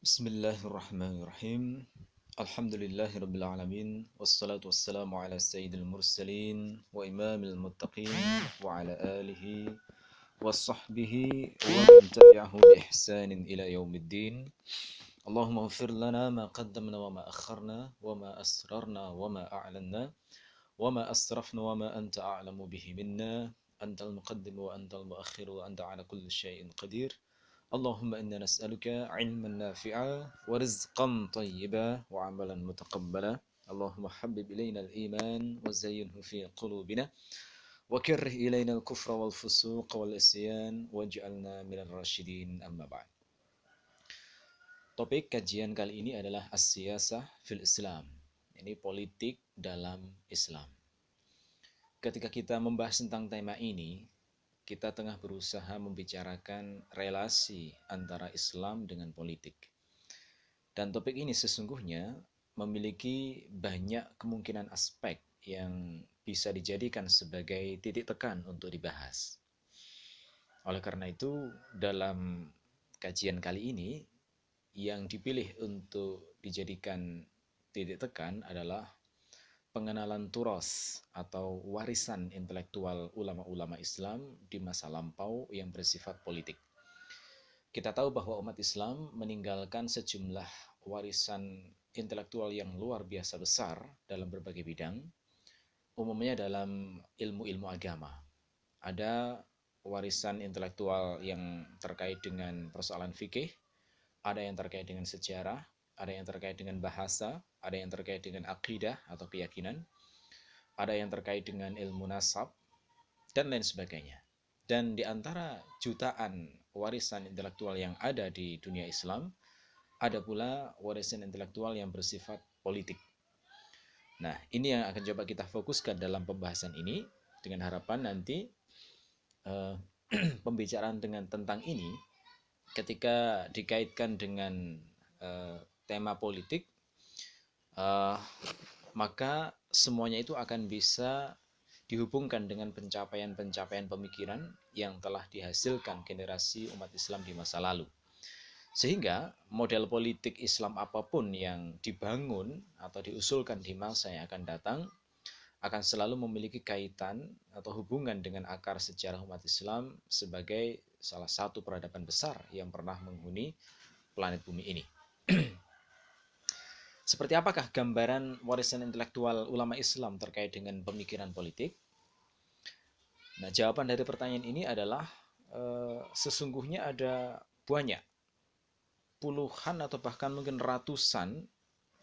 Bismillahirrahmanirrahim. Alhamdulillahirabbil alamin wassalatu wassalamu ala sayyidil mursalin wa imamil muttaqin wa ala alihi washabbihi wa man tabi'ahu bi ihsanin ila yaumiddin. Allahumma ighfir lana ma qaddamna wa ma akharna wa ma asrarna wa ma a'lanna wa ma asrafna wa ma anta a'lamu bihi minna antal muqaddim wa antal muakhir wa anta ala kulli syai'in qadir. Allahumma inna nas'aluka ilman nafi'a wa rizqan tayyiba wa amalan mutaqabbala. Allahumma habbib ilayna al-iman wa zayyinhu fi qulubina wa karrih ilayna al-kufra wal fusuq wal isyan waj'alna minal rasyidin amma ba'd. Topik kajian kali ini adalah as-siyasah fil Islam. Ini politik dalam Islam. Ketika kita membahas tentang tema ini, kita tengah berusaha membicarakan relasi antara Islam dengan politik. Dan topik ini sesungguhnya memiliki banyak kemungkinan aspek yang bisa dijadikan sebagai titik tekan untuk dibahas. Oleh karena itu, dalam kajian kali ini, yang dipilih untuk dijadikan titik tekan adalah pengenalan turas atau warisan intelektual ulama-ulama Islam di masa lampau yang bersifat politik. Kita tahu bahwa umat Islam meninggalkan sejumlah warisan intelektual yang luar biasa besar dalam berbagai bidang, umumnya dalam ilmu-ilmu agama. Ada warisan intelektual yang terkait dengan persoalan fikih, ada yang terkait dengan sejarah, ada yang terkait dengan bahasa, ada yang terkait dengan akidah atau keyakinan, ada yang terkait dengan ilmu nasab, dan lain sebagainya. Dan di antara jutaan warisan intelektual yang ada di dunia Islam, ada pula warisan intelektual yang bersifat politik. Nah, ini yang akan coba kita fokuskan dalam pembahasan ini, dengan harapan nanti pembicaraan tentang ini, ketika dikaitkan dengan tema politik, maka semuanya itu akan bisa dihubungkan dengan pencapaian-pencapaian pemikiran yang telah dihasilkan generasi umat Islam di masa lalu. Sehingga model politik Islam apapun yang dibangun atau diusulkan di masa yang akan datang akan selalu memiliki kaitan atau hubungan dengan akar sejarah umat Islam sebagai salah satu peradaban besar yang pernah menghuni planet bumi ini. Seperti apakah gambaran warisan intelektual ulama Islam terkait dengan pemikiran politik? Nah, jawaban dari pertanyaan ini adalah sesungguhnya ada banyak, puluhan atau bahkan mungkin ratusan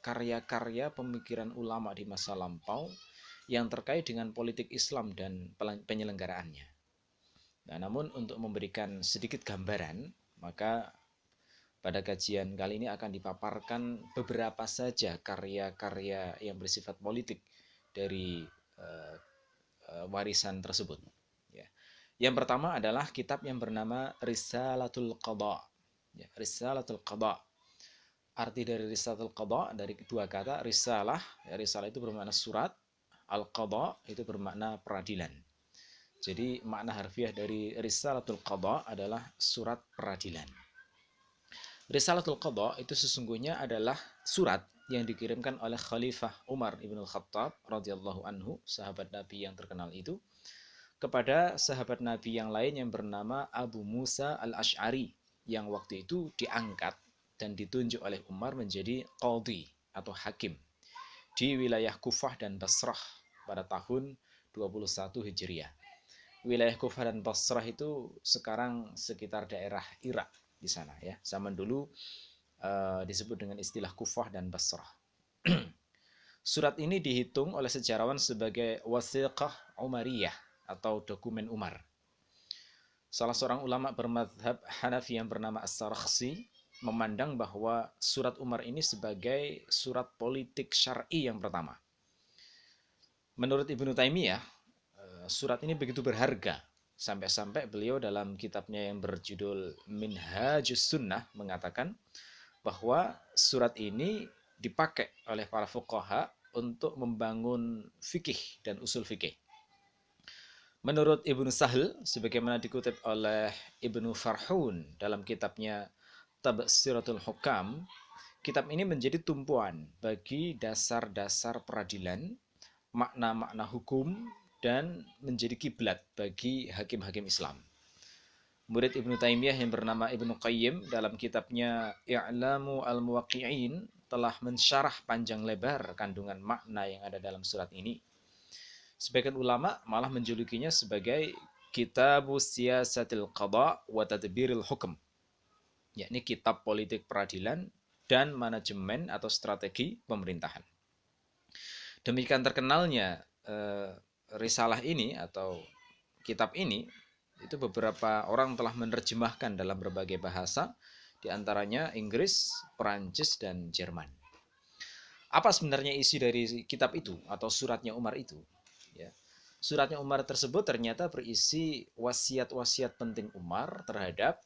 karya-karya pemikiran ulama di masa lampau yang terkait dengan politik Islam dan penyelenggaraannya. Nah, namun untuk memberikan sedikit gambaran, maka pada kajian kali ini akan dipaparkan beberapa saja karya-karya yang bersifat politik dari warisan tersebut. Ya. Yang pertama adalah kitab yang bernama Risalatul Qadha. Ya, Risalatul Qadha. Arti dari Risalatul Qadha dari dua kata, risalah, ya, risalah itu bermakna surat, al-qadha itu bermakna peradilan. Jadi makna harfiah dari Risalatul Qadha adalah surat peradilan. Risalatul Qadha itu sesungguhnya adalah surat yang dikirimkan oleh Khalifah Umar ibn Khattab radhiyallahu anhu, sahabat Nabi yang terkenal itu, kepada sahabat Nabi yang lain yang bernama Abu Musa al-Ash'ari, yang waktu itu diangkat dan ditunjuk oleh Umar menjadi qadhi atau hakim di wilayah Kufah dan Basrah pada tahun 21 Hijriah. Wilayah Kufah dan Basrah itu sekarang sekitar daerah Irak di sana, ya. Zaman dulu disebut dengan istilah Kufah dan Basrah. Surat ini dihitung oleh sejarawan sebagai Wasiqah Umariyah atau dokumen Umar. Salah seorang ulama bermadhab Hanafi yang bernama As-Sarakhsi memandang bahwa surat Umar ini sebagai surat politik syar'i yang pertama. Menurut Ibnu Taimiyah, surat ini begitu berharga sampai-sampai beliau dalam kitabnya yang berjudul Minhajus Sunnah mengatakan bahwa surat ini dipakai oleh para fuqaha untuk membangun fikih dan usul fikih. Menurut Ibnu Sahl, sebagaimana dikutip oleh Ibnu Farhun dalam kitabnya Tabsiratul Hukam, kitab ini menjadi tumpuan bagi dasar-dasar peradilan, makna-makna hukum, dan menjadi kiblat bagi hakim-hakim Islam. Murid Ibnu Taimiyah yang bernama Ibnu Qayyim dalam kitabnya I'lamu al-Muwaqqi'in telah mensyarah panjang lebar kandungan makna yang ada dalam surat ini. Sebagian ulama malah menjulukinya sebagai Kitabus Siyasatil Qada wa Tadbiril Hukm, yakni kitab politik peradilan dan manajemen atau strategi pemerintahan. Demikian terkenalnya risalah ini atau kitab ini, itu beberapa orang telah menerjemahkan dalam berbagai bahasa, diantaranya Inggris, Perancis, dan Jerman. Apa sebenarnya isi dari kitab itu atau suratnya Umar itu? Ya. Suratnya Umar tersebut ternyata berisi wasiat-wasiat penting Umar terhadap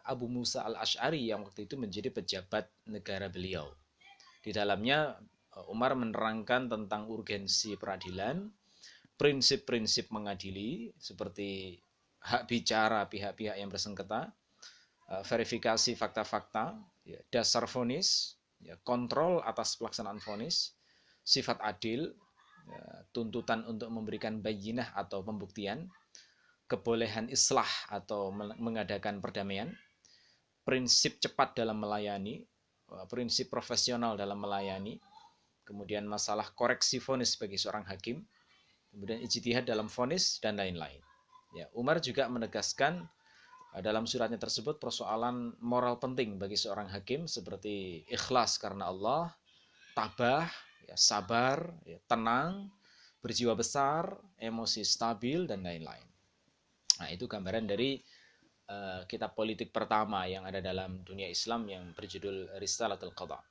Abu Musa al-Ash'ari yang waktu itu menjadi pejabat negara beliau. Di dalamnya Umar menerangkan tentang urgensi peradilan, prinsip-prinsip mengadili seperti hak bicara pihak-pihak yang bersengketa, verifikasi fakta-fakta, dasar vonis, kontrol atas pelaksanaan vonis, sifat adil, tuntutan untuk memberikan bayyinah atau pembuktian, kebolehan islah atau mengadakan perdamaian, prinsip cepat dalam melayani, prinsip profesional dalam melayani, kemudian masalah koreksi vonis bagi seorang hakim, kemudian ijtihad dalam vonis, dan lain-lain. Ya, Umar juga menegaskan dalam suratnya tersebut persoalan moral penting bagi seorang hakim seperti ikhlas karena Allah, tabah, ya, sabar, ya, tenang, berjiwa besar, emosi stabil, dan lain-lain. Nah, itu gambaran dari kitab politik pertama yang ada dalam dunia Islam yang berjudul Risalatul Qadha.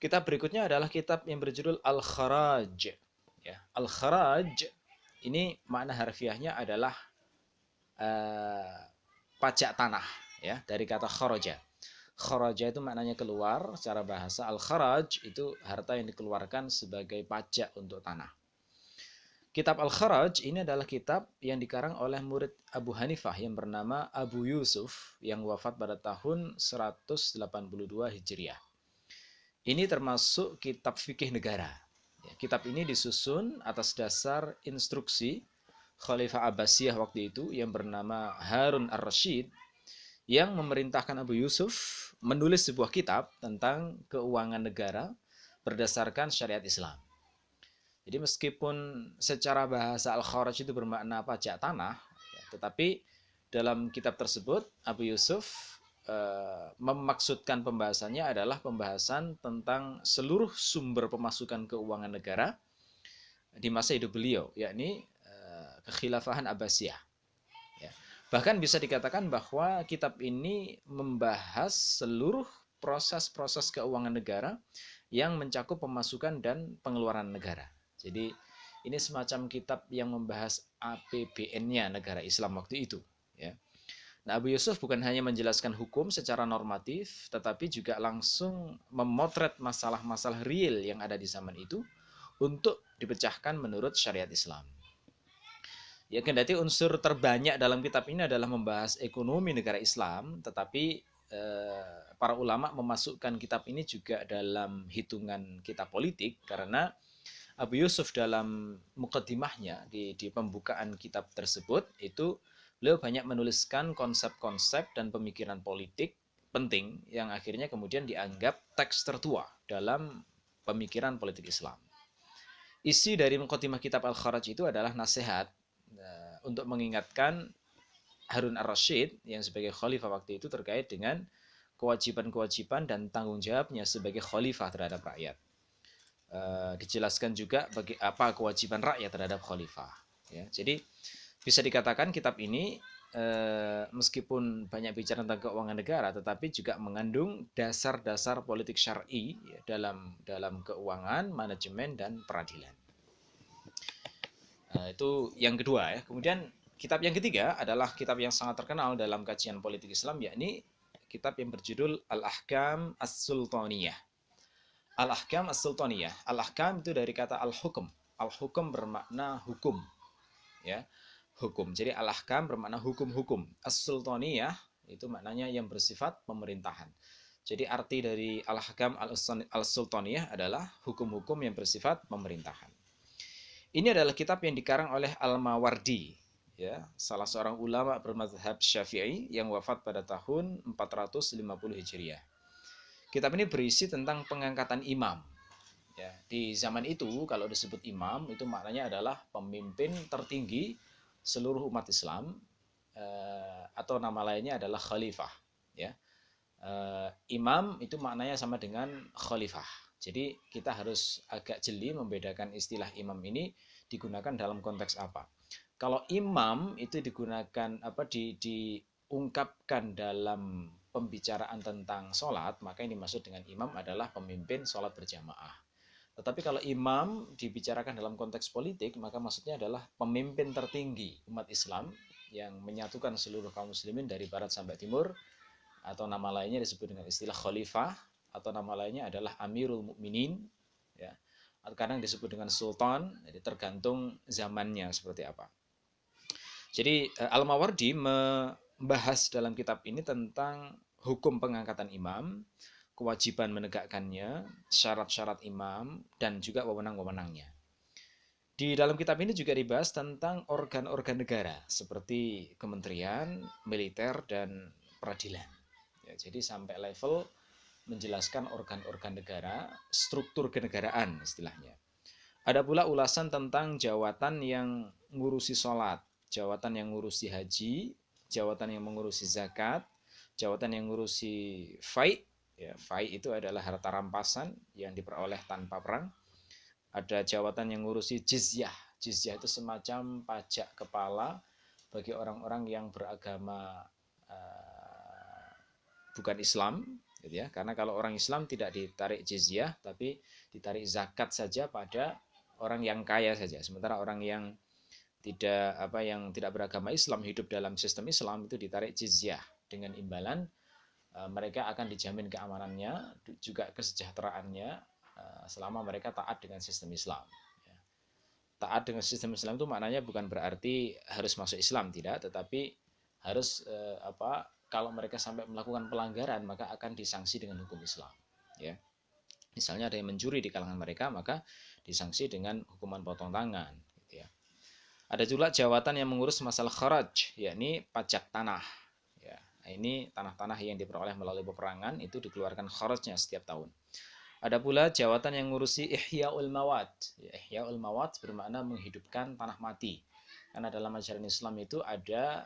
Kitab berikutnya adalah kitab yang berjudul Al-Kharaj. Ya, Al-Kharaj ini makna harfiahnya adalah pajak tanah, ya, dari kata kharaja. Kharaja itu maknanya keluar, secara bahasa al-kharaj itu harta yang dikeluarkan sebagai pajak untuk tanah. Kitab Al-Kharaj ini adalah kitab yang dikarang oleh murid Abu Hanifah yang bernama Abu Yusuf yang wafat pada tahun 182 Hijriah. Ini termasuk kitab fikih negara. Kitab ini disusun atas dasar instruksi Khalifah Abbasiyah waktu itu yang bernama Harun ar-Rasyid yang memerintahkan Abu Yusuf menulis sebuah kitab tentang keuangan negara berdasarkan syariat Islam. Jadi meskipun secara bahasa Al-Kharaj itu bermakna pajak tanah, tetapi dalam kitab tersebut Abu Yusuf memaksudkan pembahasannya adalah pembahasan tentang seluruh sumber pemasukan keuangan negara di masa hidup beliau, yakni kekhilafahan Abbasiyah. Ya. Bahkan bisa dikatakan bahwa kitab ini membahas seluruh proses-proses keuangan negara yang mencakup pemasukan dan pengeluaran negara. Jadi ini semacam kitab yang membahas APBN-nya negara Islam waktu itu. Ya. Nah, Abu Yusuf bukan hanya menjelaskan hukum secara normatif, tetapi juga langsung memotret masalah-masalah real yang ada di zaman itu untuk dipecahkan menurut syariat Islam. Ya, kendati unsur terbanyak dalam kitab ini adalah membahas ekonomi negara Islam, tetapi para ulama memasukkan kitab ini juga dalam hitungan kitab politik karena Abu Yusuf dalam muqaddimahnya di pembukaan kitab tersebut itu beliau banyak menuliskan konsep-konsep dan pemikiran politik penting yang akhirnya kemudian dianggap teks tertua dalam pemikiran politik Islam. Isi dari muqaddimah kitab Al-Kharaj itu adalah nasihat untuk mengingatkan Harun ar-Rasyid yang sebagai khalifah waktu itu terkait dengan kewajiban-kewajiban dan tanggung jawabnya sebagai khalifah terhadap rakyat. Dijelaskan juga bagi apa kewajiban rakyat terhadap khalifah. Ya, jadi bisa dikatakan kitab ini meskipun banyak bicara tentang keuangan negara, tetapi juga mengandung dasar-dasar politik syar'i ya, dalam keuangan, manajemen, dan peradilan. Itu yang kedua ya. Kemudian kitab yang ketiga adalah kitab yang sangat terkenal dalam kajian politik Islam, yakni kitab yang berjudul Al-Ahkam As-Sultaniyah. Al-Ahkam As-Sultaniyah. Al-Ahkam itu dari kata al-hukum. Al-hukum bermakna hukum. Ya, hukum. Jadi Al-Ahkam bermakna hukum-hukum. As-Sultaniyah itu maknanya yang bersifat pemerintahan. Jadi arti dari Al-Ahkam Al-Sultaniyah adalah hukum-hukum yang bersifat pemerintahan. Ini adalah kitab yang dikarang oleh Al-Mawardi, ya, salah seorang ulama bermadzhab Syafi'i yang wafat pada tahun 450 Hijriah. Kitab ini berisi tentang pengangkatan imam. Ya, di zaman itu kalau disebut imam itu maknanya adalah pemimpin tertinggi seluruh umat Islam, atau nama lainnya adalah khalifah. Ya, imam itu maknanya sama dengan khalifah. Jadi kita harus agak jeli membedakan istilah imam ini digunakan dalam konteks apa. Kalau imam itu digunakan diungkapkan dalam pembicaraan tentang sholat, maka yang dimaksud dengan imam adalah pemimpin sholat berjamaah. Tetapi kalau imam dibicarakan dalam konteks politik, maka maksudnya adalah pemimpin tertinggi umat Islam yang menyatukan seluruh kaum muslimin dari barat sampai timur, atau nama lainnya disebut dengan istilah khalifah, atau nama lainnya adalah Amirul Mukminin, ya. Atau kadang disebut dengan sultan, jadi tergantung zamannya seperti apa. Jadi Al-Mawardi membahas dalam kitab ini tentang hukum pengangkatan imam, kewajiban menegakkannya, syarat-syarat imam, dan juga wewenang-wewenangnya. Di dalam kitab ini juga dibahas tentang organ-organ negara seperti kementerian, militer, dan peradilan. Ya, jadi sampai level menjelaskan organ-organ negara, struktur kenegaraan istilahnya. Ada pula ulasan tentang jawatan yang ngurusi sholat, jawatan yang ngurusi haji, jawatan yang mengurusi zakat, jawatan yang ngurusi fai. Ya, fai itu adalah harta rampasan yang diperoleh tanpa perang. Ada jawatan yang ngurusi jizyah. Jizyah itu semacam pajak kepala bagi orang-orang yang beragama bukan Islam, gitu ya. Karena kalau orang Islam tidak ditarik jizyah, tapi ditarik zakat saja pada orang yang kaya saja. Sementara orang yang tidak beragama Islam, hidup dalam sistem Islam, itu ditarik jizyah dengan imbalan mereka akan dijamin keamanannya, juga kesejahteraannya selama mereka taat dengan sistem Islam. Taat dengan sistem Islam itu maknanya bukan berarti harus masuk Islam, tidak, tetapi harus kalau mereka sampai melakukan pelanggaran maka akan disanksi dengan hukum Islam. Ya, misalnya ada yang mencuri di kalangan mereka, maka disanksi dengan hukuman potong tangan. Gitu ya. Ada juga jawatan yang mengurus masalah kharaj, yakni pajak tanah. Ya, ini tanah-tanah yang diperoleh melalui peperangan itu dikeluarkan kharajnya setiap tahun. Ada pula jawatan yang ngurusi ihya'ul mawat. Ya, ihya'ul mawat bermakna menghidupkan tanah mati. Karena dalam ajaran Islam itu ada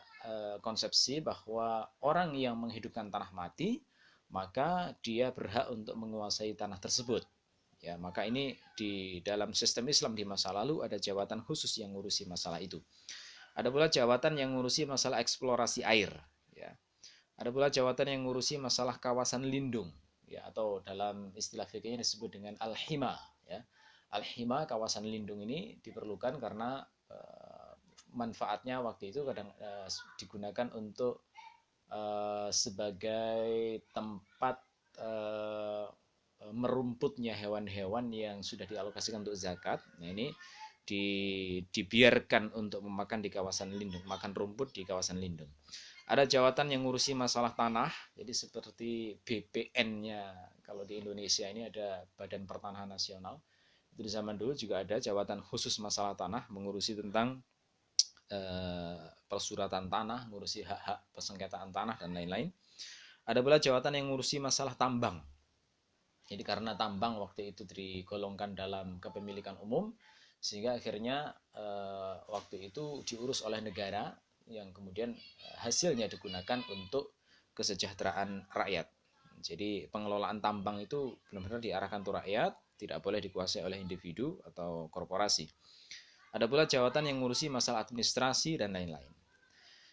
konsepsi bahwa orang yang menghidupkan tanah mati, maka dia berhak untuk menguasai tanah tersebut. Ya, maka ini di dalam sistem Islam di masa lalu ada jawatan khusus yang ngurusi masalah itu. Ada pula jawatan yang ngurusi masalah eksplorasi air. Ya. Ada pula jawatan yang ngurusi masalah kawasan lindung. Ya, atau dalam istilah fikihnya disebut dengan al-hima. Ya. Al-hima, kawasan lindung ini diperlukan karena manfaatnya waktu itu kadang digunakan untuk sebagai tempat merumputnya hewan-hewan yang sudah dialokasikan untuk zakat. Nah, ini dibiarkan untuk memakan di kawasan lindung, makan rumput di kawasan lindung. Ada jawatan yang ngurusi masalah tanah, jadi seperti BPN-nya kalau di Indonesia ini ada Badan Pertanahan Nasional. Itu di zaman dulu juga ada jawatan khusus masalah tanah, mengurusi tentang persuratan tanah, ngurusi hak-hak persengketaan tanah dan lain-lain. Ada pula jawatan yang ngurusi masalah tambang. Jadi karena tambang waktu itu digolongkan dalam kepemilikan umum, sehingga akhirnya waktu itu diurus oleh negara yang kemudian hasilnya digunakan untuk kesejahteraan rakyat. Jadi pengelolaan tambang itu benar-benar diarahkan untuk rakyat, tidak boleh dikuasai oleh individu atau korporasi. Ada pula jawatan yang ngurusi masalah administrasi dan lain-lain.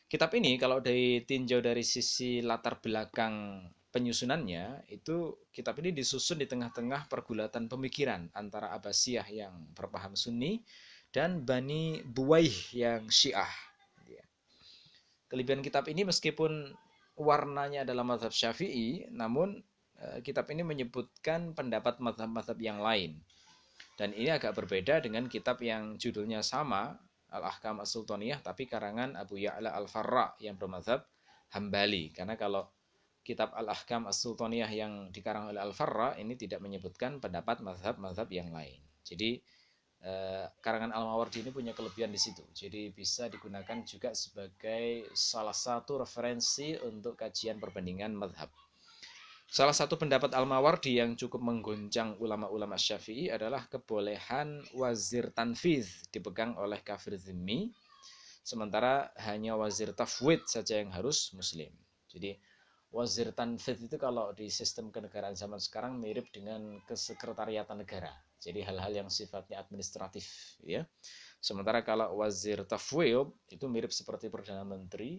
Kitab ini kalau ditinjau dari sisi latar belakang penyusunannya, itu kitab ini disusun di tengah-tengah pergulatan pemikiran antara Abbasiyah yang berpaham Sunni dan Bani Buwaih yang Syiah. Kelebihan kitab ini meskipun warnanya adalah mazhab Syafi'i, namun kitab ini menyebutkan pendapat mazhab-mazhab yang lain. Dan ini agak berbeda dengan kitab yang judulnya sama, Al-Ahkam As-Sultaniyah, tapi karangan Abu Ya'la Al-Farra yang bermazhab Hambali. Karena kalau kitab Al-Ahkam As-Sultaniyah yang dikarang oleh Al-Farra ini tidak menyebutkan pendapat mazhab-mazhab yang lain. Jadi karangan Al-Mawardi ini punya kelebihan di situ. Jadi bisa digunakan juga sebagai salah satu referensi untuk kajian perbandingan mazhab. Salah satu pendapat Al-Mawardi yang cukup mengguncang ulama-ulama Syafi'i adalah kebolehan wazir tanfiz dipegang oleh kafir zimmi, sementara hanya wazir tafwid saja yang harus muslim. Jadi wazir tanfiz itu kalau di sistem kenegaraan zaman sekarang mirip dengan kesekretariatan negara. Jadi hal-hal yang sifatnya administratif, ya. Sementara kalau wazir tafwid itu mirip seperti perdana menteri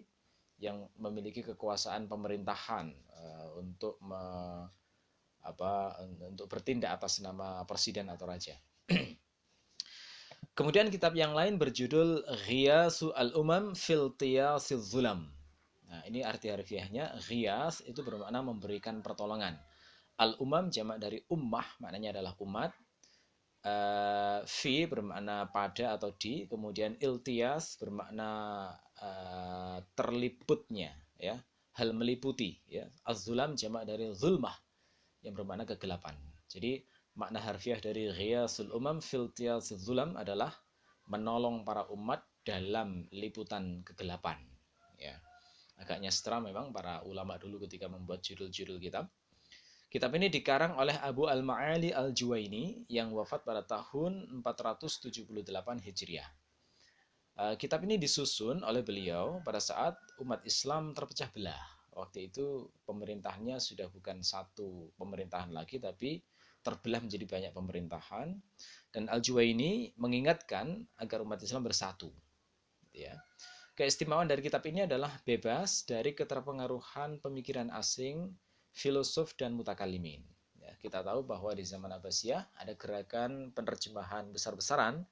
yang memiliki kekuasaan pemerintahan untuk untuk bertindak atas nama presiden atau raja. Kemudian kitab yang lain berjudul Ghiyasu al-Umam fil Tiyasil Zulam. Nah, ini arti harfiahnya. Ghiyas itu bermakna memberikan pertolongan. Al-Umam jamak dari ummah, maknanya adalah umat. Fi bermakna pada atau di, kemudian iltiyas bermakna terliputnya, ya, hal meliputi, ya. Az-Zulam jamak dari zulmah yang bermakna kegelapan. Jadi makna harfiah dari Ghiyasul Umam fil Tiyasil Zulam adalah menolong para umat dalam liputan kegelapan, ya. Agak nyastra memang para ulama dulu ketika membuat judul-judul kitab. Kitab ini dikarang oleh Abu Al-Ma'ali Al-Juwaini yang wafat pada tahun 478 Hijriah. Kitab ini disusun oleh beliau pada saat umat Islam terpecah belah. Waktu itu pemerintahnya sudah bukan satu pemerintahan lagi, tapi terbelah menjadi banyak pemerintahan. Dan Al-Juwaini mengingatkan agar umat Islam bersatu. Ya. Keistimewaan dari kitab ini adalah bebas dari keterpengaruhan pemikiran asing, filosof, dan mutakalimin. Ya, kita tahu bahwa di zaman Abbasiyah ada gerakan penerjemahan besar-besaran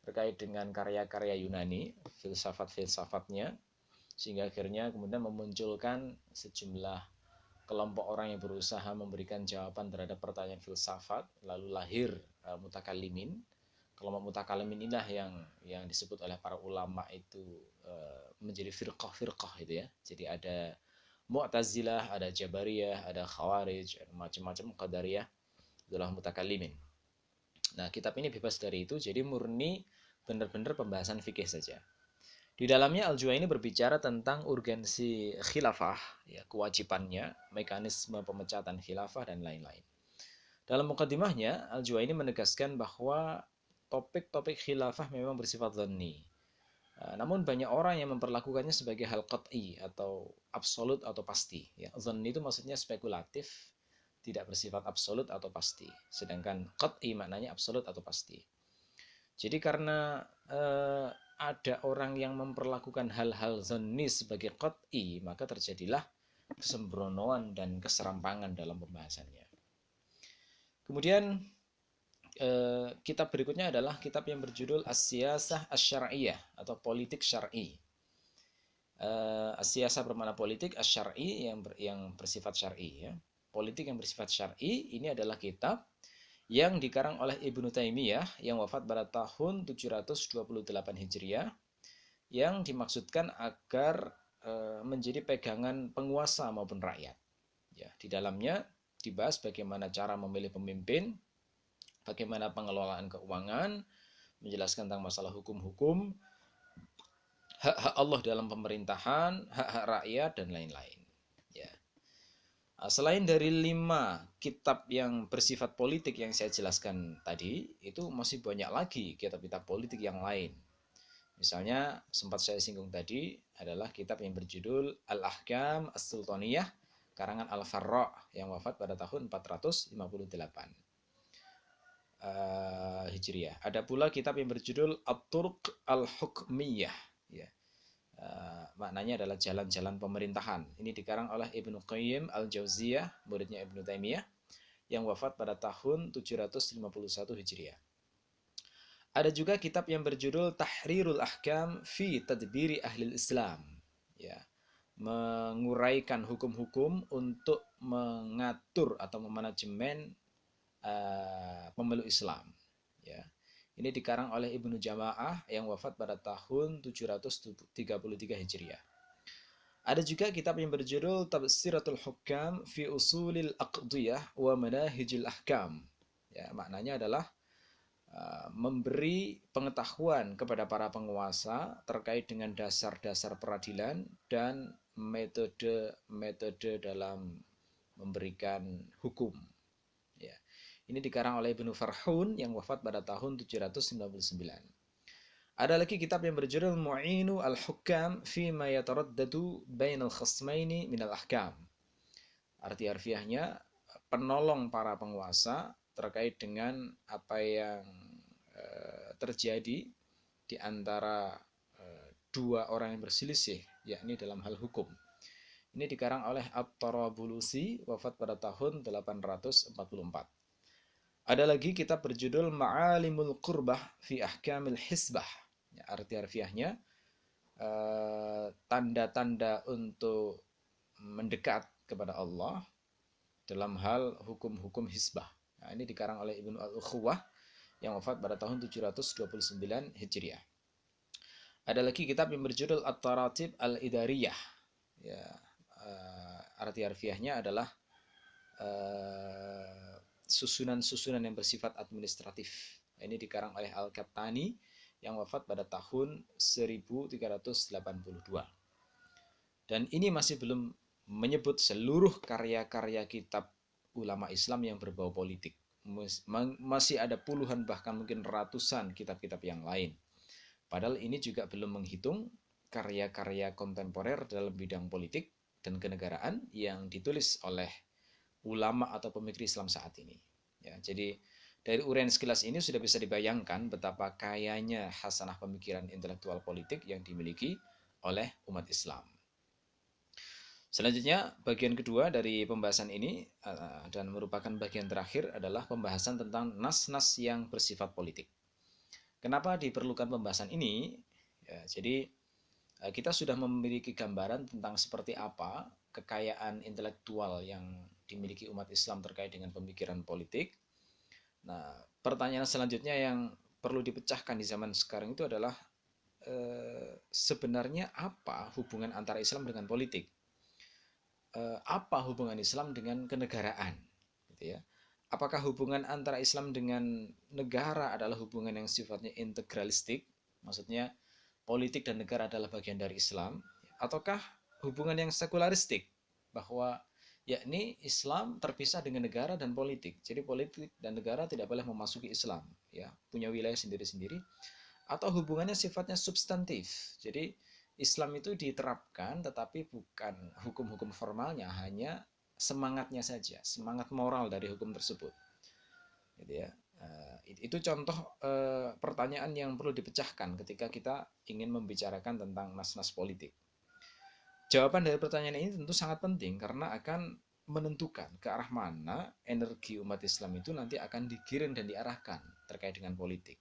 terkait dengan karya-karya Yunani, filsafat-filsafatnya, sehingga akhirnya kemudian memunculkan sejumlah kelompok orang yang berusaha memberikan jawaban terhadap pertanyaan filsafat, lalu lahir mutakalimin. Kelompok mutakalimin inilah yang disebut oleh para ulama itu menjadi firqah-firqah itu, ya. Jadi ada Mu'tazilah, ada Jabariyah, ada Khawarij, ada macam-macam Qadariyah, itulah mutakalimin. Nah, kitab ini bebas dari itu, jadi murni benar-benar pembahasan fikih saja. Di dalamnya Al-Juwaini berbicara tentang urgensi khilafah, ya, kewajibannya, mekanisme pemecatan khilafah, dan lain-lain. Dalam mukadimahnya, Al-Juwaini menegaskan bahwa topik-topik khilafah memang bersifat dhanni. Namun banyak orang yang memperlakukannya sebagai hal qat'i atau absolut atau pasti. Ya, dhanni itu maksudnya spekulatif, tidak bersifat absolut atau pasti. Sedangkan qat'i maknanya absolut atau pasti. Jadi karena ada orang yang memperlakukan hal-hal dhanni sebagai qat'i, maka terjadilah kesembronoan dan keserampangan dalam pembahasannya. Kemudian kitab berikutnya adalah kitab yang berjudul As-Siyasah Asy-Syar'iyyah atau Politik Syar'i. As-Siyasah bermakna politik, Asy-Syar'i yang bersifat syar'i, ya. Politik yang bersifat syar'i ini adalah kitab yang dikarang oleh Ibnu Taimiyah yang wafat pada tahun 728 Hijriah, yang dimaksudkan agar menjadi pegangan penguasa maupun rakyat. Ya, di dalamnya dibahas bagaimana cara memilih pemimpin, bagaimana pengelolaan keuangan, menjelaskan tentang masalah hukum-hukum, hak-hak Allah dalam pemerintahan, hak-hak rakyat, dan lain-lain. Ya. Selain dari 5 kitab yang bersifat politik yang saya jelaskan tadi, itu masih banyak lagi kitab-kitab politik yang lain. Misalnya, sempat saya singgung tadi, adalah kitab yang berjudul Al-Ahkam As-Sultaniyah, karangan Al-Farra, yang wafat pada tahun 458. Hijriah. Ada pula kitab yang berjudul At-Turq Al-Hukmiyah, ya. Maknanya adalah jalan-jalan pemerintahan. Ini dikarang oleh Ibnu Qayyim Al-Jauziyah, muridnya Ibnu Taimiyah, yang wafat pada tahun 751 Hijriah. Ada juga kitab yang berjudul Tahrirul Ahkam fi Tadbiri Ahlil Islam, ya, menguraikan hukum-hukum untuk mengatur atau memanajemen pemeluk Islam, ya. Ini dikarang oleh Ibnu Jama'ah yang wafat pada tahun 733 Hijriah. Ada juga kitab yang berjudul Tafsiratul Hukam fi Usulil Aqdiyah wa Manahijil Ahkam. Ya, maknanya adalah memberi pengetahuan kepada para penguasa terkait dengan dasar-dasar peradilan dan metode-metode dalam memberikan hukum. Ya. Ini dikarang oleh Ibnu Farhun yang wafat pada tahun 799. Ada lagi kitab yang berjudul Mu'inu al-Hukam fi ma yataraddadu bainal khasmaini minal ahkam. Arti harfiahnya penolong para penguasa terkait dengan apa yang terjadi di antara dua orang yang berselisih, yakni dalam hal hukum. Ini dikarang oleh At-Tarabulusi, wafat pada tahun 844. Ada lagi kitab berjudul Ma'alimul Qurbah fi Ahkamil Hisbah. Ya, arti harfiahnya tanda-tanda untuk mendekat kepada Allah dalam hal hukum-hukum hisbah. Nah, ini dikarang oleh Ibnu Al-Ukhuwah yang wafat pada tahun 729 Hijriah. Ada lagi kitab yang berjudul At-Taratib Al-Idariyah. Ya, arti harfiahnya adalah susunan-susunan yang bersifat administratif. Ini dikarang oleh Al-Qattani yang wafat pada tahun 1382. Dan ini masih belum menyebut seluruh karya-karya kitab ulama Islam yang berbau politik. Masih ada puluhan bahkan mungkin ratusan kitab-kitab yang lain. Padahal ini juga belum menghitung karya-karya kontemporer dalam bidang politik dan kenegaraan yang ditulis oleh ulama atau pemikir Islam saat ini. Ya, jadi dari uraian sekilas ini sudah bisa dibayangkan betapa kayanya hasanah pemikiran intelektual politik yang dimiliki oleh umat Islam. Selanjutnya, bagian kedua dari pembahasan ini dan merupakan bagian terakhir adalah pembahasan tentang nas-nas yang bersifat politik. Kenapa diperlukan pembahasan ini? Ya, jadi kita sudah memiliki gambaran tentang seperti apa kekayaan intelektual yang dimiliki umat Islam terkait dengan pemikiran politik. Nah, pertanyaan selanjutnya yang perlu dipecahkan di zaman sekarang itu adalah sebenarnya apa hubungan antara Islam dengan politik? Apa hubungan Islam dengan kenegaraan? Gitu ya. Apakah hubungan antara Islam dengan negara adalah hubungan yang sifatnya integralistik? Maksudnya politik dan negara adalah bagian dari Islam, ataukah hubungan yang sekularistik bahwa yakni Islam terpisah dengan negara dan politik. Jadi politik dan negara tidak boleh memasuki Islam, ya, punya wilayah sendiri-sendiri, atau hubungannya sifatnya substantif. Jadi Islam itu diterapkan tetapi bukan hukum-hukum formalnya, hanya semangatnya saja, semangat moral dari hukum tersebut. Gitu ya. Itu contoh pertanyaan yang perlu dipecahkan ketika kita ingin membicarakan tentang nas-nas politik. Jawaban dari pertanyaan ini tentu sangat penting karena akan menentukan ke arah mana energi umat Islam itu nanti akan digiring dan diarahkan terkait dengan politik.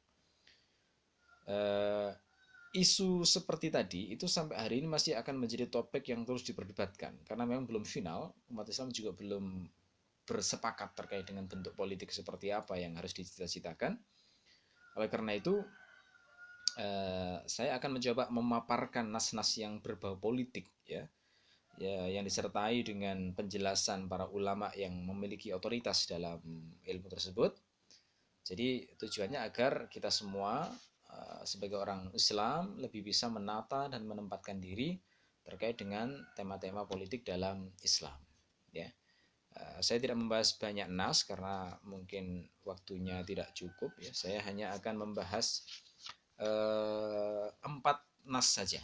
Isu seperti tadi itu sampai hari ini masih akan menjadi topik yang terus diperdebatkan karena memang belum final, umat Islam juga belum bersepakat terkait dengan bentuk politik seperti apa yang harus dicita-citakan. Oleh karena itu saya akan mencoba memaparkan nas-nas yang berbau politik, ya, yang disertai dengan penjelasan para ulama yang memiliki otoritas dalam ilmu tersebut. Jadi tujuannya agar kita semua sebagai orang Islam lebih bisa menata dan menempatkan diri terkait dengan tema-tema politik dalam Islam. Ya, saya tidak membahas banyak nas karena mungkin waktunya tidak cukup. Ya, saya hanya akan membahas 4 nas saja,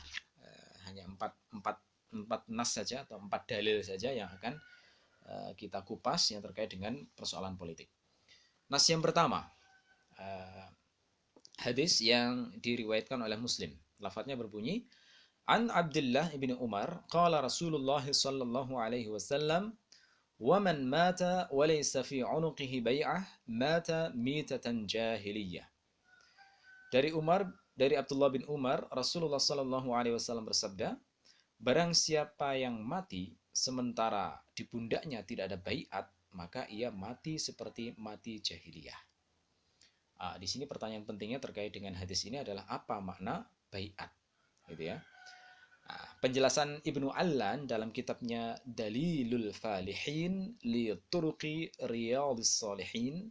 hanya 4 nas saja atau 4 dalil saja yang akan kita kupas yang terkait dengan persoalan politik. Nas yang pertama, hadis yang diriwayatkan oleh Muslim. Lafadznya berbunyi, An Abdullah ibn Umar, qala Rasulullah sallallahu alaihi wasallam, wa man mata wa laysa fi 'unuqihi bai'ah, mata mitatan jahiliyah. Dari Abdullah bin Umar, Rasulullah sallallahu alaihi wasallam bersabda, barang siapa yang mati sementara di pundaknya tidak ada baiat, maka ia mati seperti mati jahiliyah. Di sini pertanyaan pentingnya terkait dengan hadis ini adalah apa makna baiat, gitu ya. Nah, penjelasan Ibnu Allan dalam kitabnya Dalilul Falihin li Turuqi Riyadhis Shalihin,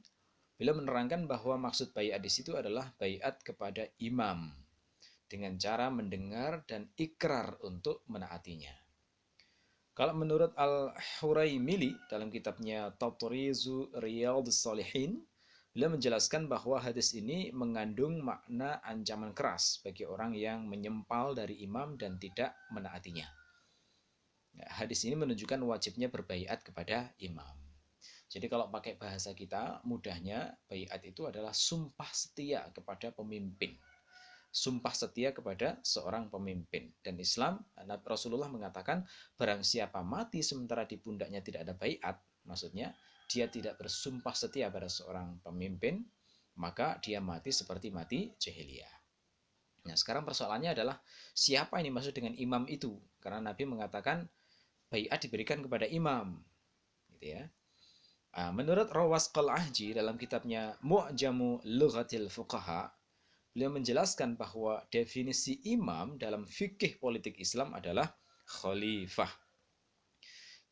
beliau menerangkan bahwa maksud baiat di situ adalah baiat kepada imam dengan cara mendengar dan ikrar untuk menaatinya. Kalau menurut Al-Huraimili dalam kitabnya Tatrizu Riyadhis Shalihin, beliau menjelaskan bahwa hadis ini mengandung makna ancaman keras bagi orang yang menyempal dari imam dan tidak menaatinya. Hadis ini menunjukkan wajibnya berbaiat kepada imam. Jadi kalau pakai bahasa kita, mudahnya baiat itu adalah sumpah setia kepada pemimpin. Sumpah setia kepada seorang pemimpin. Dan Islam, Rasulullah mengatakan, barang siapa mati sementara di pundaknya tidak ada baiat, maksudnya dia tidak bersumpah setia pada seorang pemimpin, maka dia mati seperti mati jahiliyah. Nah, sekarang persoalannya adalah siapa ini maksud dengan imam itu? Karena Nabi mengatakan baiat diberikan kepada imam, gitu ya. Menurut Rawas Qal'ahji dalam kitabnya Mu'jamu Lughatil Fuqaha, beliau menjelaskan bahwa definisi imam dalam fikih politik Islam adalah khalifah.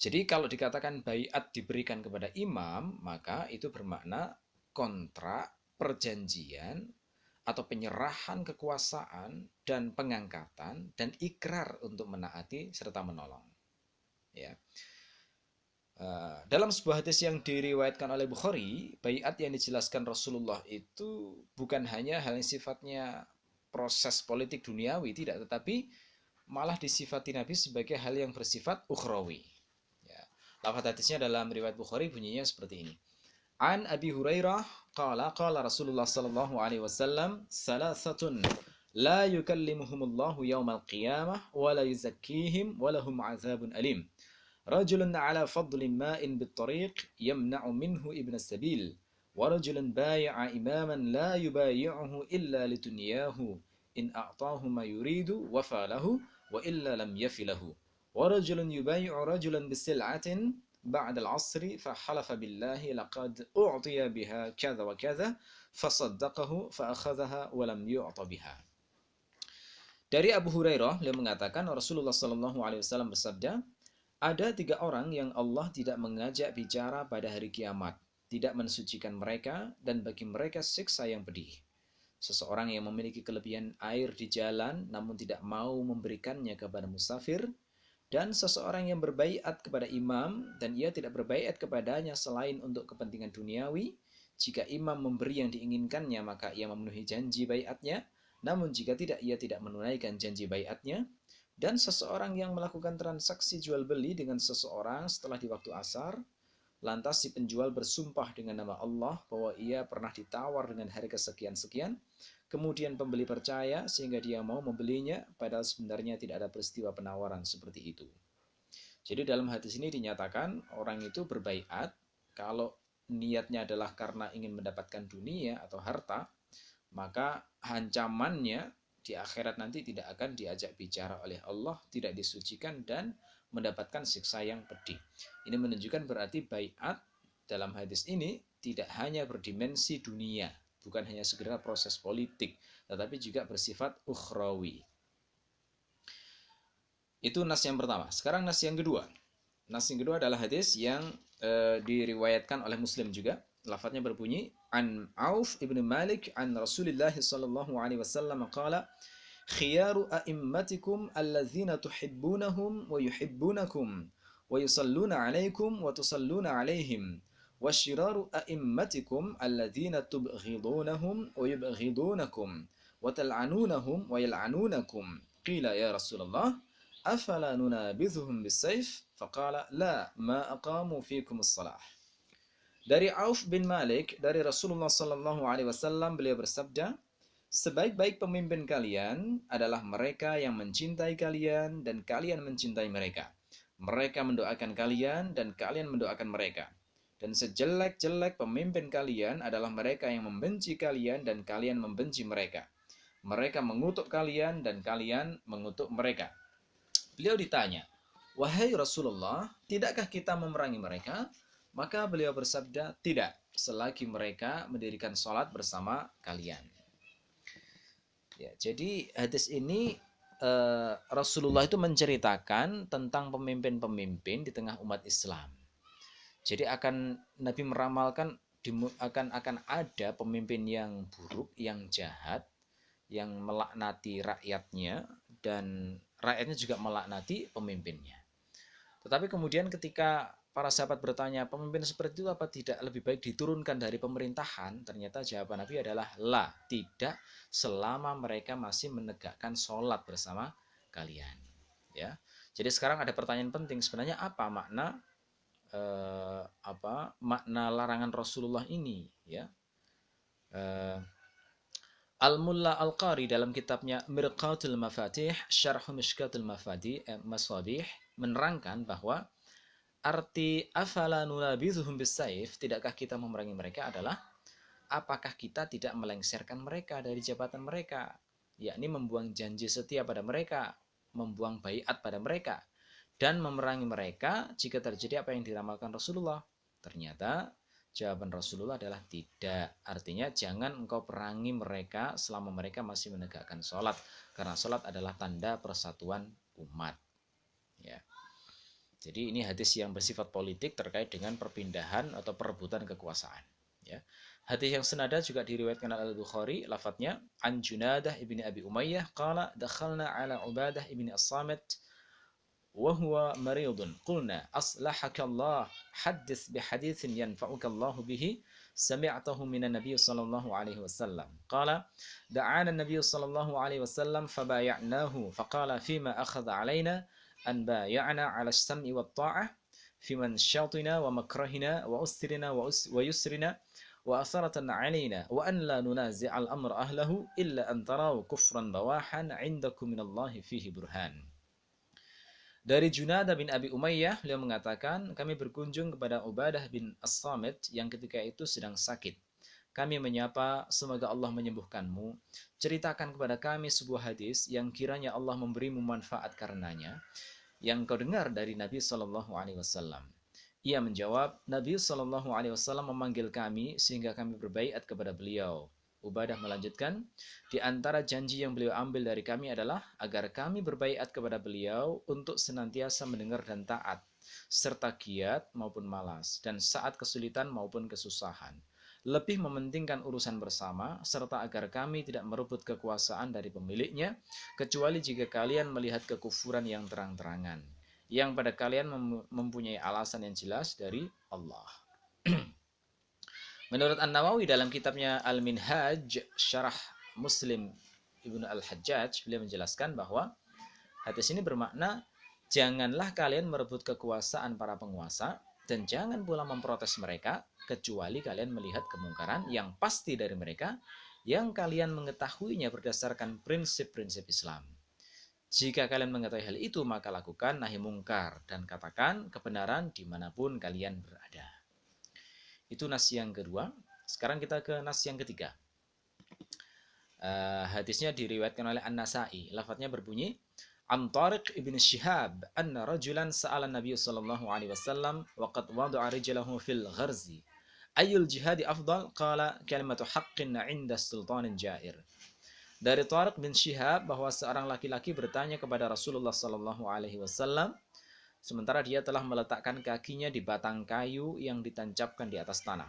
Jadi kalau dikatakan baiat diberikan kepada imam, maka itu bermakna kontrak, perjanjian, atau penyerahan kekuasaan dan pengangkatan dan ikrar untuk menaati serta menolong. Ya. Dalam sebuah hadis yang diriwayatkan oleh Bukhari, baiat yang dijelaskan Rasulullah itu bukan hanya hal yang sifatnya proses politik duniawi, tidak, tetapi malah disifati Nabi sebagai hal yang bersifat ukhrawi. Ya. Lafaz hadisnya dalam riwayat Bukhari bunyinya seperti ini. An Abi Hurairah qala Rasulullah sallallahu alaihi wasallam salasatun la yukallimuhumullahu yaumal qiyamah wa la yuzakkihim wa lahum azabun alim. رجل على فضل ماء بالطريق يمنع منه ابن السبيل ورجل بايع إماما لا يبايعه إلا لدنياه إن أعطاه ما يريد وفى له وإلا لم يف له ورجل يبايع رجلا بسلعة بعد العصر فحلف بالله لقد أعطي بها كذا وكذا فصدقه فأخذها ولم يعط بها. Dari Abu Hurairah, beliau mengatakan Rasulullah SAW bersabda, ada 3 orang yang Allah tidak mengajak bicara pada hari kiamat, tidak mensucikan mereka, dan bagi mereka siksa yang pedih. Seseorang yang memiliki kelebihan air di jalan, namun tidak mau memberikannya kepada musafir, dan seseorang yang berbaiat kepada imam, dan ia tidak berbaiat kepadanya selain untuk kepentingan duniawi. Jika imam memberi yang diinginkannya, maka ia memenuhi janji baiatnya, namun jika tidak, ia tidak menunaikan janji baiatnya. Dan seseorang yang melakukan transaksi jual beli dengan seseorang setelah di waktu asar, lantas si penjual bersumpah dengan nama Allah bahwa ia pernah ditawar dengan harga sekian-sekian, kemudian pembeli percaya sehingga dia mau membelinya, padahal sebenarnya tidak ada peristiwa penawaran seperti itu. Jadi dalam hadis ini dinyatakan orang itu berbaiat kalau niatnya adalah karena ingin mendapatkan dunia atau harta, maka ancamannya di akhirat nanti tidak akan diajak bicara oleh Allah, tidak disucikan dan mendapatkan siksa yang pedih. Ini menunjukkan berarti baiat dalam hadis ini tidak hanya berdimensi dunia, bukan hanya segera proses politik, tetapi juga bersifat ukhrawi. Itu nas yang pertama. Sekarang nas yang kedua. Nas yang kedua adalah hadis yang diriwayatkan oleh Muslim juga. Lafadznya berbunyi an Auf ibn Malik an Rasulullah sallallahu alaihi wasallam qala khiyaru a'immatikum alladzina tuhibbunahum wa yuhibbunakum wa yusalluna 'alaikum wa tusalluna 'alaihim wa syiraru a'immatikum alladzina tubghidunahum wa yubghidunakum wa tal'anunahum wa yal'anunakum. Qila ya Rasulullah afala nunabidhuhum bisayf? Faqala la ma aqamu fikum as-salah. Dari Auf bin Malik dari Rasulullah sallallahu alaihi wasallam, beliau bersabda, sebaik-baik pemimpin kalian adalah mereka yang mencintai kalian dan kalian mencintai mereka. Mereka mendoakan kalian dan kalian mendoakan mereka. Dan sejelek-jelek pemimpin kalian adalah mereka yang membenci kalian dan kalian membenci mereka. Mereka mengutuk kalian dan kalian mengutuk mereka. Beliau ditanya, wahai Rasulullah, tidakkah kita memerangi mereka? Maka beliau bersabda, tidak, selagi mereka mendirikan sholat bersama kalian. Ya, jadi hadis ini Rasulullah itu menceritakan tentang pemimpin-pemimpin di tengah umat Islam. Jadi Nabi meramalkan akan ada pemimpin yang buruk, yang jahat, yang melaknati rakyatnya, dan rakyatnya juga melaknati pemimpinnya. Tetapi kemudian ketika para sahabat bertanya, pemimpin seperti itu apa tidak lebih baik diturunkan dari pemerintahan? Ternyata jawaban Nabi adalah la, tidak, selama mereka masih menegakkan sholat bersama kalian. Ya, jadi sekarang ada pertanyaan penting, sebenarnya apa makna larangan Rasulullah ini? Ya, Al-Mulla Al-Qari dalam kitabnya Mirqatul Mafatih, Syarh Mishkatul Masabih menerangkan bahwa arti afala nunabizuhum bisayf, tidakkah kita memerangi mereka, adalah apakah kita tidak melengsarkan mereka dari jabatan mereka, yakni membuang janji setia pada mereka, membuang baiat pada mereka, dan memerangi mereka jika terjadi apa yang diramalkan Rasulullah. Ternyata jawaban Rasulullah adalah tidak. Artinya jangan engkau perangi mereka selama mereka masih menegakkan sholat, karena sholat adalah tanda persatuan umat. Ya. Jadi ini hadis yang bersifat politik terkait dengan perpindahan atau perebutan kekuasaan. Ya. Hadis yang senada juga diriwayatkan oleh Al-Bukhari, lafadznya an Junadah ibni Abi Umayyah qala dakhalna ala Ubadah ibni As-Samit wa huwa maridun qulna aslahaka Allah hadits bihaditsin yanfa'uka Allah bihi sami'tahu minan nabiy sallallahu alaihi wasallam qala da'ana an-nabiy sallallahu alaihi wasallam fabay'nahu faqala fima akhadha alaina an bay'ana 'ala as-sam'i wat-ta'ah fi man syatina wa makrahina wa usrina wa yusrina wa asaratan 'alaina wa an la nunazi' al-amra ahlahu illa an taraw kufran bawahan 'indakum minallahi fihi burhan. Dari Junadah bin Abi Umayyah, beliau mengatakan, kami berkunjung kepada Ubadah bin As-Samit yang ketika itu sedang sakit. Kami menyapa, semoga Allah menyembuhkanmu. Ceritakan kepada kami sebuah hadis yang kiranya Allah memberimu manfaat karenanya, yang kau dengar dari Nabi SAW. Ia menjawab, Nabi SAW memanggil kami sehingga kami berbaiat kepada beliau. Ubadah melanjutkan, di antara janji yang beliau ambil dari kami adalah agar kami berbaiat kepada beliau untuk senantiasa mendengar dan taat, serta giat maupun malas, dan saat kesulitan maupun kesusahan. Lebih mementingkan urusan bersama, serta agar kami tidak merebut kekuasaan dari pemiliknya, kecuali jika kalian melihat kekufuran yang terang-terangan, yang pada kalian mempunyai alasan yang jelas dari Allah. Menurut An-Nawawi dalam kitabnya Al-Minhaj Syarah Muslim Ibnu Al-Hajjaj, beliau menjelaskan bahwa hadis ini bermakna janganlah kalian merebut kekuasaan para penguasa dan jangan pula memprotes mereka kecuali kalian melihat kemungkaran yang pasti dari mereka yang kalian mengetahuinya berdasarkan prinsip-prinsip Islam. Jika kalian mengetahui hal itu, maka lakukan nahi mungkar dan katakan kebenaran dimanapun kalian berada. Itu nas yang kedua. Sekarang kita ke nas yang ketiga. Hadisnya diriwayatkan oleh An-Nasa'i. Lafadznya berbunyi, An Tariq ibn Shihab anna rajulan sa'ala Nabi sallallahu alaihi wasallam wa qad wada'a rijlahu fil gharzi. Ayyul jihadi afdal? Qala kalimatu haqqin 'inda sultanin jair. Dari Tariq bin Shihab bahwa seorang laki-laki bertanya kepada Rasulullah sallallahu alaihi wasallam sementara dia telah meletakkan kakinya di batang kayu yang ditancapkan di atas tanah.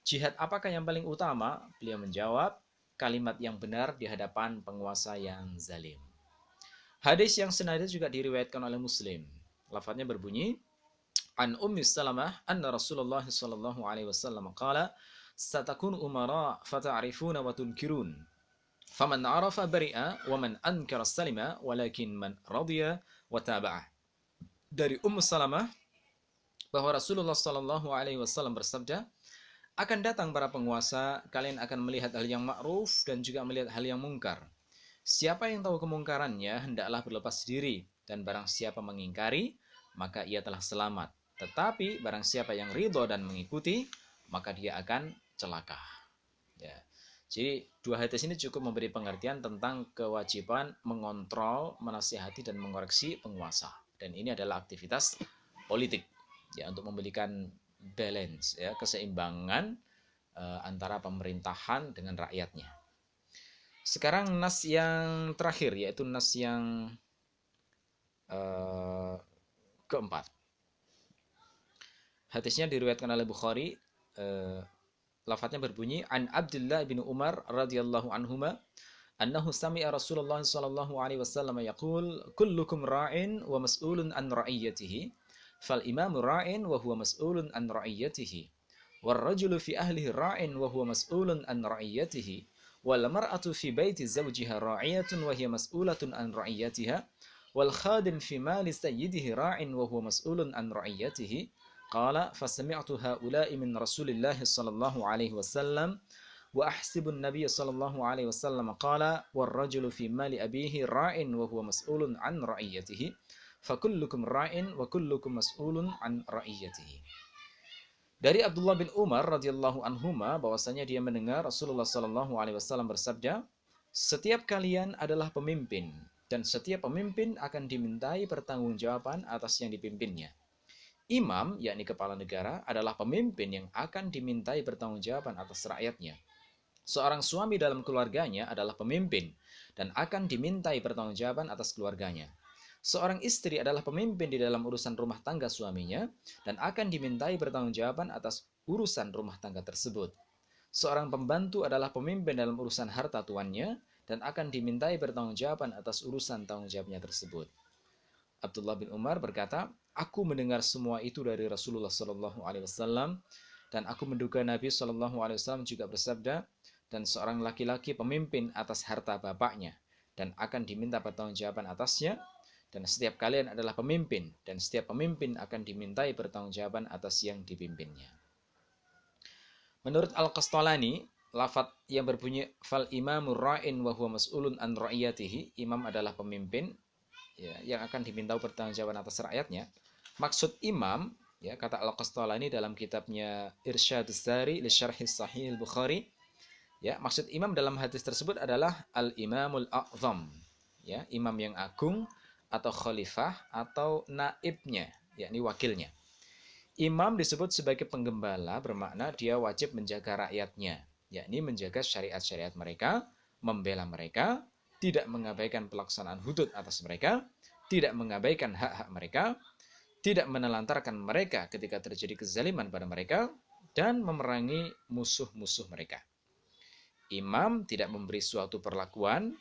Jihad apakah yang paling utama? Beliau menjawab, kalimat yang benar di hadapan penguasa yang zalim. Hadis yang senada juga diriwayatkan oleh Muslim. Lafadznya berbunyi, An Ummi Salamah anna Rasulullah sallallahu alaihi wasallam qala, satakun umara fata'rifuna wa tunkirun. Faman arafa bari'a wa man ankara salima walakin man radiya wa taba'a. Dari Ummu Salamah bahwa Rasulullah Shallallahu Alaihi Wasallam bersabda, akan datang para penguasa, kalian akan melihat hal yang ma'ruf dan juga melihat hal yang mungkar. Siapa yang tahu kemungkarannya hendaklah berlepas diri, dan barang siapa mengingkari maka ia telah selamat. Tetapi barang siapa yang ridho dan mengikuti maka dia akan celaka. Ya. Jadi dua hadis ini cukup memberi pengertian tentang kewajiban mengontrol, menasihati dan mengoreksi penguasa. Dan ini adalah aktivitas politik ya untuk memberikan balance ya keseimbangan antara pemerintahan dengan rakyatnya. Sekarang nas yang terakhir, yaitu nas yang keempat. Hadisnya diriwayatkan oleh Bukhari. Lafadznya berbunyi an Abdullah bin Umar radhiyallahu anhuma annahu sami'a Rasulullah sallallahu alaihi wasallam yaqul kullukum ra'in wa mas'ulun an ra'iyatihi fal imamu ra'in wa huwa mas'ulun an ra'iyatihi wal rajulu fi ahlihi ra'in wa huwa mas'ulun an ra'iyatihi wal mar'atu fi baiti zawjiha ra'iyatun wa hiya mas'ulatun an ra'iyatiha wal khadim fi mali sayyidihi ra'in wa huwa mas'ulun an ra'iyatihi. Qala fasami'tu haula'i min Rasulillah sallallahu alaihi wasallam wa ahsibun nabiy sallallahu alaihi wasallam qala warrajulu fi mali abihi ra'in wa huwa mas'ulun an ra'iyatihi fakullukum ra'in wa kullukum mas'ulun an ra'iyatihi. Dari Abdullah bin Umar radhiyallahu anhuma bahwasanya dia mendengar Rasulullah sallallahu alaihi wasallam bersabda, setiap kalian adalah pemimpin dan setiap pemimpin akan dimintai pertanggungjawaban atas yang dipimpinnya. Imam, yakni kepala negara, adalah pemimpin yang akan dimintai pertanggungjawaban atas rakyatnya. Seorang suami dalam keluarganya adalah pemimpin dan akan dimintai pertanggungjawaban atas keluarganya. Seorang istri adalah pemimpin di dalam urusan rumah tangga suaminya dan akan dimintai pertanggungjawaban atas urusan rumah tangga tersebut. Seorang pembantu adalah pemimpin dalam urusan harta tuannya dan akan dimintai pertanggungjawaban atas urusan tanggung jawabnya tersebut. Abdullah bin Umar berkata, aku mendengar semua itu dari Rasulullah Sallallahu Alaihi Wasallam dan aku menduga Nabi Sallallahu Alaihi Wasallam juga bersabda, dan seorang laki-laki pemimpin atas harta bapaknya dan akan diminta pertanggungjawaban atasnya, dan setiap kalian adalah pemimpin dan setiap pemimpin akan dimintai pertanggungjawaban atas yang dipimpinnya. Menurut Al-Qastalani, lafadz yang berbunyi fal imamur ra'in wa huwa mas'ulun an ra'iyatihi, imam adalah pemimpin ya, yang akan diminta pertanggungjawaban atas rakyatnya. Maksud imam, ya, kata Al-Qastalani dalam kitabnya Irsyadus Sari li Syarhi Sahih Al-Bukhari, ya, maksud imam dalam hadis tersebut adalah al-imamul a'zam, ya, imam yang agung atau khalifah atau naibnya, yakni wakilnya. Imam disebut sebagai penggembala bermakna dia wajib menjaga rakyatnya, yakni menjaga syariat-syariat mereka, membela mereka, tidak mengabaikan pelaksanaan hudud atas mereka, tidak mengabaikan hak-hak mereka, tidak menelantarkan mereka ketika terjadi kezaliman pada mereka, dan memerangi musuh-musuh mereka. Imam tidak memberi suatu perlakuan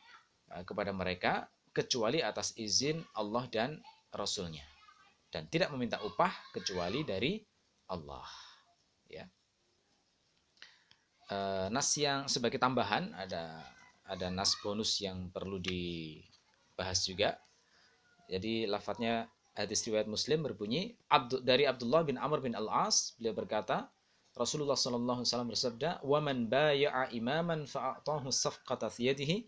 kepada mereka kecuali atas izin Allah dan Rasul-Nya, dan tidak meminta upah kecuali dari Allah. Ya. Nas yang sebagai tambahan ada nas bonus yang perlu dibahas juga. Jadi lafadznya hadis riwayat Muslim berbunyi dari Abdullah bin Amr bin Al-As, beliau berkata, Rasulullah sallallahu alaihi wasallam bersabda, "Wa man baya'a imaman fa'atahu safqata yadihi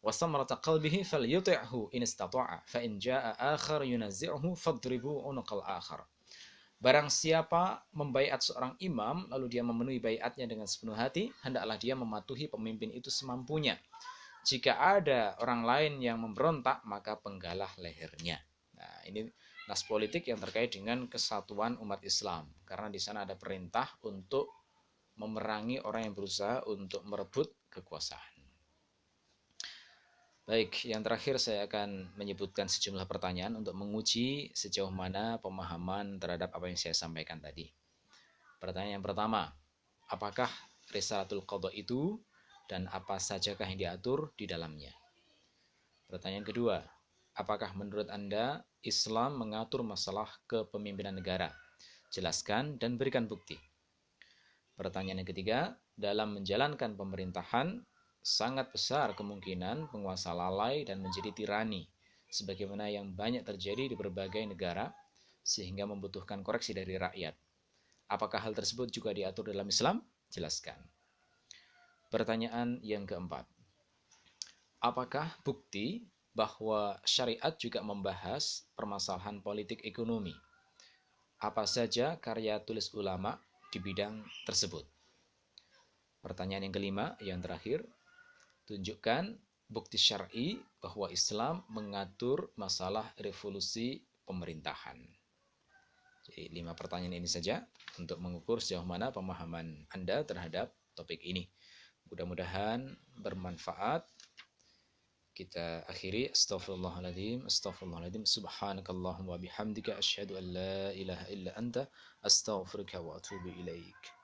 wa samrata qalbihi falyuti'hu in istata'a, fa in jaa'a akhar yunazzi'uhu fadribu 'unuqal akhar." Barang siapa membaiat seorang imam, lalu dia memenuhi baiatnya dengan sepenuh hati, hendaklah dia mematuhi pemimpin itu semampunya. Jika ada orang lain yang memberontak, maka penggalah lehernya. Nah, ini nas politik yang terkait dengan kesatuan umat Islam. Karena di sana ada perintah untuk memerangi orang yang berusaha untuk merebut kekuasaan. Baik, yang terakhir saya akan menyebutkan sejumlah pertanyaan untuk menguji sejauh mana pemahaman terhadap apa yang saya sampaikan tadi. Pertanyaan yang pertama, apakah Risalatul Qadha itu dan apa sajakah yang diatur di dalamnya? Pertanyaan kedua, apakah menurut Anda Islam mengatur masalah kepemimpinan negara? Jelaskan dan berikan bukti. Pertanyaan yang ketiga, dalam menjalankan pemerintahan, sangat besar kemungkinan penguasa lalai dan menjadi tirani, sebagaimana yang banyak terjadi di berbagai negara, sehingga membutuhkan koreksi dari rakyat. Apakah hal tersebut juga diatur dalam Islam? Jelaskan. Pertanyaan yang keempat, apakah bukti bahwa syariat juga membahas permasalahan politik ekonomi? Apa saja karya tulis ulama di bidang tersebut? Pertanyaan yang kelima, yang terakhir, tunjukkan bukti syar'i bahwa Islam mengatur masalah revolusi pemerintahan. Jadi 5 pertanyaan ini saja untuk mengukur sejauh mana pemahaman Anda terhadap topik ini. Mudah-mudahan bermanfaat kita akhiri. Astaghfirullahaladzim, subhanakallahumma wa bihamdika asyhadu an la ilaha illa anta astaghfiruka wa atubu ilaik.